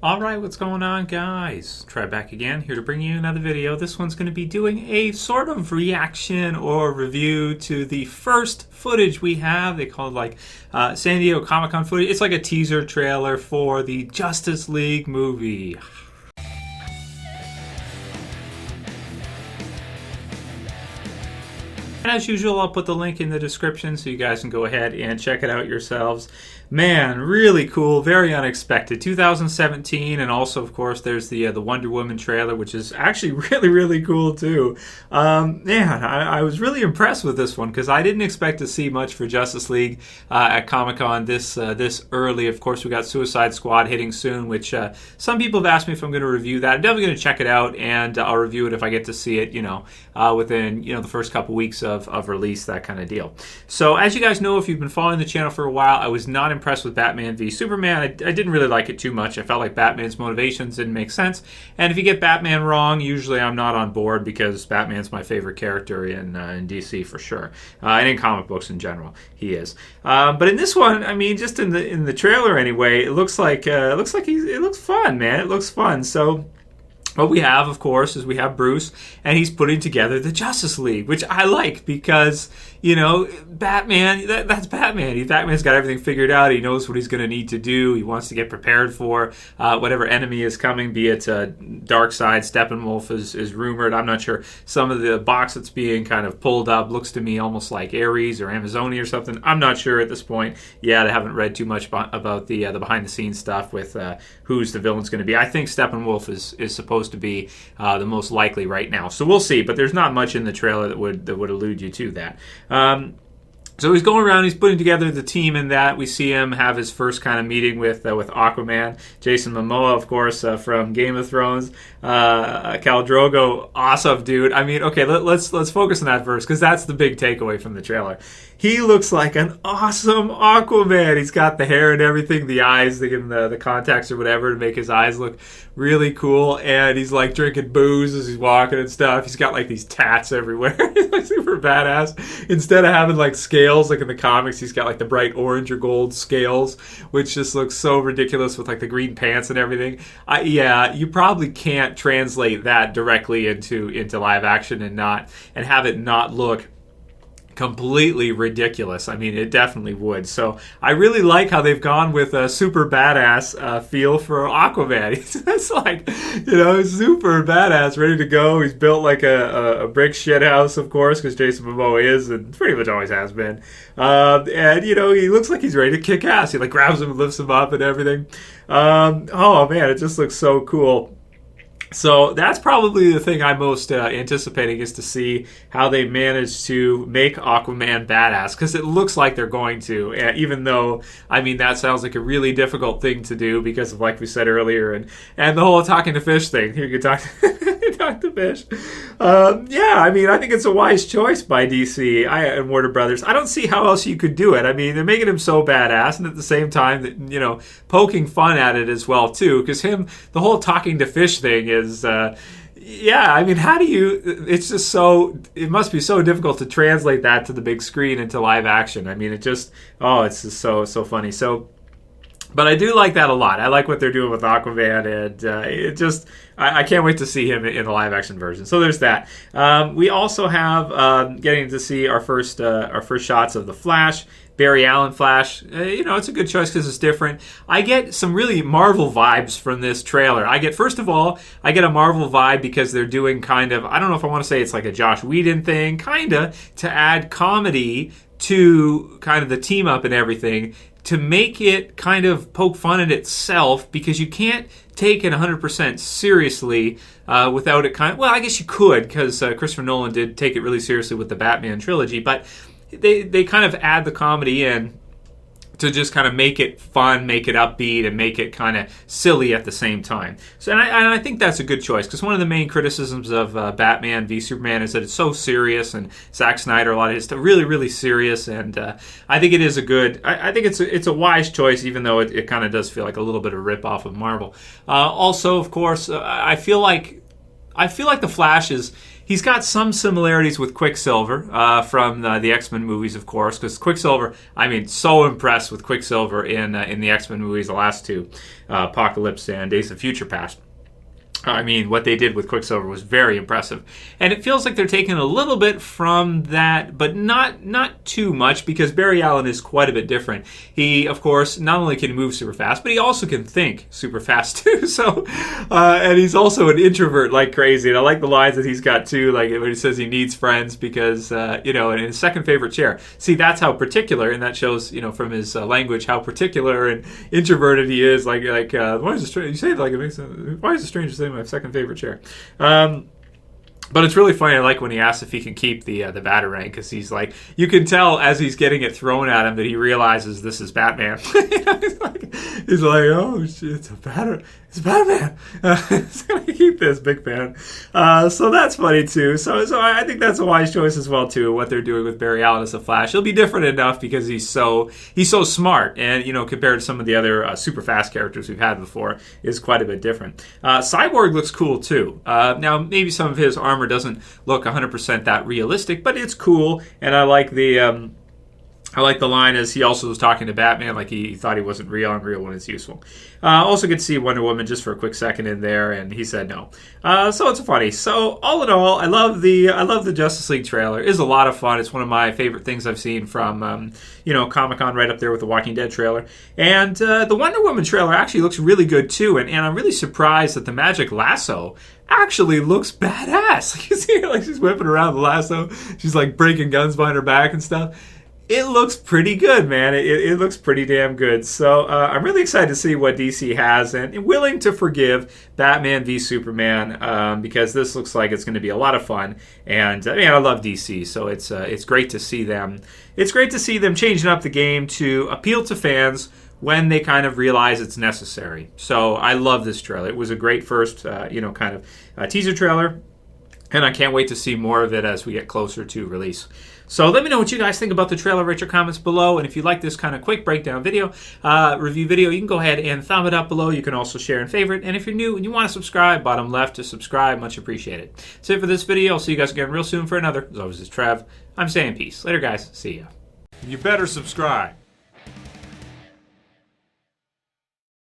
Alright, what's going on, guys? Trev back again, here to bring you another video. This one's going to be doing a sort of reaction or review to the first footage we have. They call it like San Diego Comic-Con footage. It's like a teaser trailer for the Justice League movie. And as usual, I'll put the link in the description so you guys can go ahead and check it out yourselves. Man, really cool, very unexpected. 2017, and also, of course, there's the Wonder Woman trailer, which is actually really cool too. Man, I was really impressed with this one because I didn't expect to see much for Justice League at Comic-Con this early. Of course, we got Suicide Squad hitting soon, which some people have asked me if I'm going to review that. I'm definitely going to check it out, and I'll review it if I get to see it, within the first couple weeks of release, that kind of deal. So, as you guys know, if you've been following the channel for a while, I was not impressed with Batman v Superman. I didn't really like it too much. I felt like Batman's motivations didn't make sense. And if you get Batman wrong, usually I'm not on board because Batman's my favorite character in DC for sure, and in comic books in general, he is. But in this one, I mean, just in the trailer anyway, it looks fun, man. It looks fun. So what we have, of course, is we have Bruce, and he's putting together the Justice League, which I like because, Batman, that's Batman. Batman's got everything figured out. He knows what he's going to need to do. He wants to get prepared for whatever enemy is coming, be it Darkseid, Steppenwolf is rumored. I'm not sure. Some of the box that's being kind of pulled up looks to me almost like Ares or Amazonia or something. I'm not sure at this point yet. I haven't read too much about the behind-the-scenes stuff with who's the villain's going to be. I think Steppenwolf is supposed to be the most likely right now. So we'll see, but there's not much in the trailer that would allude you to that. So he's going around, he's putting together the team in that. We see him have his first kind of meeting with Aquaman. Jason Momoa, of course, from Game of Thrones. Khal Drogo, awesome, dude. I mean, okay, let's focus on that first, because that's the big takeaway from the trailer. He looks like an awesome Aquaman. He's got the hair and everything, the eyes, they give him the contacts or whatever to make his eyes look really cool, and he's like drinking booze as he's walking and stuff. He's got like these tats everywhere. He's like super badass. Instead of having like scales like in the comics, he's got like the bright orange or gold scales, which just looks so ridiculous with like the green pants and everything. Yeah, you probably can't translate that directly into live action and have it not look completely ridiculous. I mean, it definitely would. So I really like how they've gone with a super badass feel for Aquaman. It's like, super badass, ready to go. He's built like a brick shit house, of course, because Jason Momoa is, and pretty much always has been. And he looks like he's ready to kick ass. He like grabs him and lifts him up and everything. Oh man, it just looks so cool. So that's probably the thing I'm most anticipating, is to see how they manage to make Aquaman badass, because it looks like they're going to, even though, I mean, that sounds like a really difficult thing to do because of, like we said earlier, and the whole talking to fish thing. You can talk to fish. Yeah, I mean, I think it's a wise choice by DC and Warner Brothers. I don't see how else you could do it. I mean, they're making him so badass, and at the same time, poking fun at it as well, too, because the whole talking to fish thing is, yeah, I mean, how do you, it's just it must be so difficult to translate that to the big screen into live action. I mean, it's just so funny. So, but I do like that a lot. I like what they're doing with Aquaman, and I can't wait to see him in the live action version. So there's that. We also have getting to see our first shots of the Flash. Barry Allen Flash, it's a good choice because it's different. I get some really Marvel vibes from this trailer. First of all, I get a Marvel vibe because they're doing kind of, I don't know if I want to say it's like a Joss Whedon thing, kind of, to add comedy to kind of the team up and everything, to make it kind of poke fun at itself, because you can't take it 100% seriously without it well, I guess you could, because Christopher Nolan did take it really seriously with the Batman trilogy, but they kind of add the comedy in to just kind of make it fun, make it upbeat, and make it kind of silly at the same time. So, and I think that's a good choice, because one of the main criticisms of Batman v Superman is that it's so serious, and Zack Snyder, a lot of his stuff, really serious, and I think it is I think it's a wise choice, even though it kind of does feel like a little bit of a rip-off of Marvel. Also, of course, I feel like the Flash he's got some similarities with Quicksilver from the X-Men movies, of course, because Quicksilver, I mean, so impressed with Quicksilver in the X-Men movies, the last two, Apocalypse and Days of Future Past. I mean, what they did with Quicksilver was very impressive. And it feels like they're taking a little bit from that, but not too much, because Barry Allen is quite a bit different. He, of course, not only can move super fast, but he also can think super fast, too. So, and he's also an introvert like crazy. And I like the lines that he's got, too, like when he says he needs friends because, you know, in his second favorite chair. See, that's how particular, and that shows, you know, from his language, how particular and introverted he is. Like why is it strange? You say it like it makes sense. Why is it strange to say my second favorite chair? But it's really funny. I like when he asks if he can keep the Batarang, because he's like, you can tell as he's getting it thrown at him that he realizes this is Batman. he's like, oh shit, it's Batman. He's gonna keep this, big fan. So that's funny too. So I think that's a wise choice as well too. What they're doing with Barry Allen as the Flash, he'll be different enough because he's so smart, and you know, compared to some of the other super fast characters we've had before, is quite a bit different. Cyborg looks cool too. Now maybe some of his armor doesn't look 100% that realistic, but it's cool, and I like the line as he also was talking to Batman, like he thought he wasn't real. I'm real when it's useful. Also get to see Wonder Woman just for a quick second in there, and he said no. So it's funny. So all in all, I love the Justice League trailer. It is a lot of fun. It's one of my favorite things I've seen from Comic-Con, right up there with the Walking Dead trailer. And the Wonder Woman trailer actually looks really good too. And I'm really surprised that the Magic Lasso actually looks badass. You see her, like she's whipping around the lasso. She's like breaking guns behind her back and stuff. It looks pretty good, man. It looks pretty damn good. So I'm really excited to see what DC has, and willing to forgive Batman v Superman because this looks like it's going to be a lot of fun. And I mean, I love DC, so it's great to see them. It's great to see them changing up the game to appeal to fans when they kind of realize it's necessary. So I love this trailer. It was a great first, teaser trailer, and I can't wait to see more of it as we get closer to release. So let me know what you guys think about the trailer. Write your comments below. And if you like this kind of quick breakdown video, review video, you can go ahead and thumb it up below. You can also share and favorite. And if you're new and you want to subscribe, bottom left to subscribe. Much appreciated. That's it for this video. I'll see you guys again real soon for another. As always, it's Trev. I'm saying peace. Later, guys. See ya. You better subscribe.